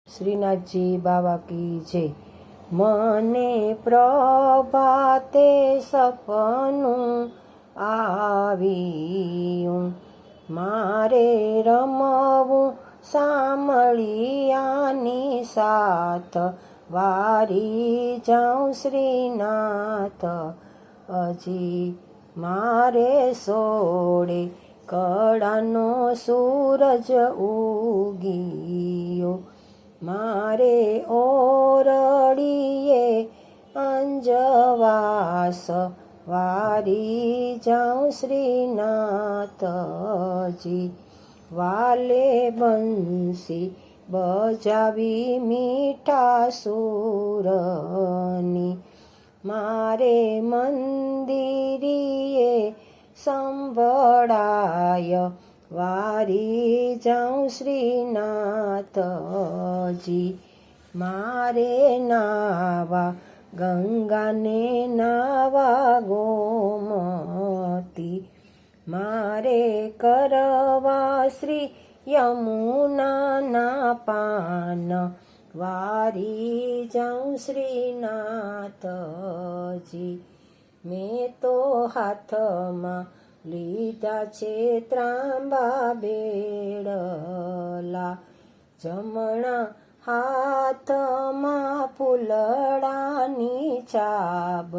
શ્રીનાથજી બાવા કી જય. મને પ્રભાતે સપનું આવ્યું, મારે રમવું સામળિયાની સાથ, વારી જાઉં શ્રીનાથ. હજી મારે સોળે કળાનો સૂરજ ઉગીયો, મારે ઓરડીએ અંજવાસ, વારી જાઉં શ્રીનાથજી. વાલે બંસી બજાવી મીઠા સુરની, મારે મંદિરીએ સંભળાય, વારી જાઉં શ્રીનાથજી. મારે નાવા ગંગાને નાવા ગોમતી, મારે કરવા શ્રી યમુનાના પાન, વારી જાઉં શ્રીનાથજી. મેં તો હાથમાં લીધા છે ત્રાંબા બેડલા, જમણા હાથમાં ફૂલડાની છાબ,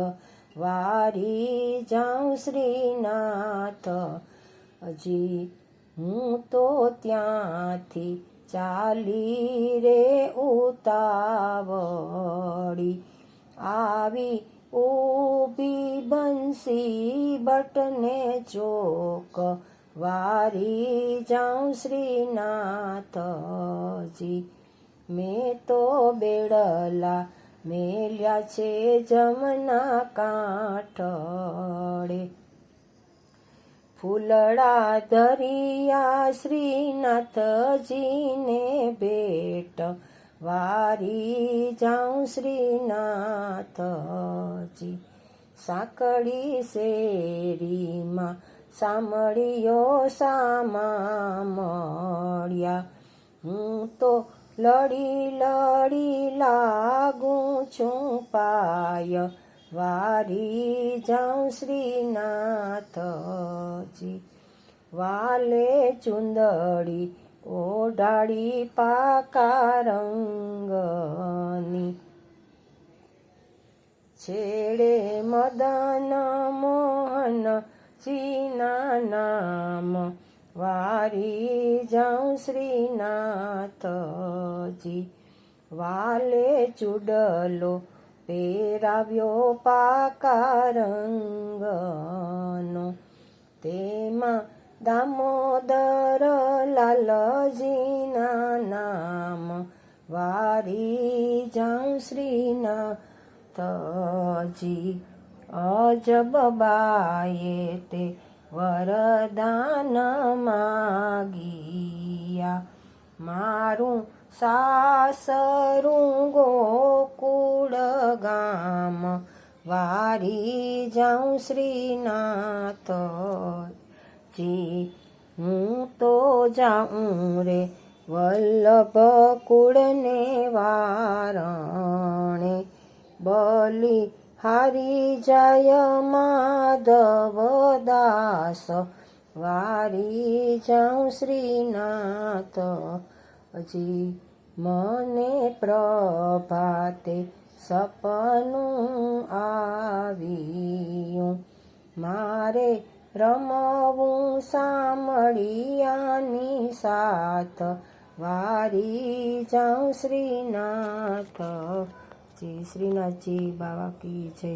વારી જાઉં શ્રીનાથજી. હું તો ત્યાંથી ચાલી રે ઉતાવળી, આવી ઊભી બંસી બટને ચોક, વારી જાઉં શ્રીનાથજી. મેં તો બેડલા મેલ્યા છે જમના કાંઠળે, ફૂલડા ધરિયા શ્રીનાથજીને ભેટ, વારી જાઉં શ્રીનાથજી. સાંકળી શેરીમાં સામળીઓ સામા મળ્યા, હું તો લડી લડી લાગું છું પાય, વારી જાઉં શ્રીનાથજી. વાલે ચુંદડી ઓઢાડી પાકા રંગની, છેડે મદન મોહન જીના નામ, વારી જાઉં શ્રીનાથજી. વાલે ચૂડલો પહેરાવ્યો પાકા રંગનો, તેમાં દામોદર લાલજીના નામ, વારી જાઉં શ્રીનાથજી. અજબ બાએ તે વરદાન માગિયા, મારું સાસરું ગોકુળ ગામ, વારી જાઉં શ્રીનાથજી. હું તો જાઉં રે વલ્લભ કુળને વારણે, બલી હારી જાય માધવ દાસ, વારી જાઉં શ્રીનાથજી. મને પ્રભાતે સપનું આવ્યું, મારે રમવું સામળિયાની સાથ, વારી જાઉં શ્રીનાથજી. શ્રીનાથજી બાવા કી જય.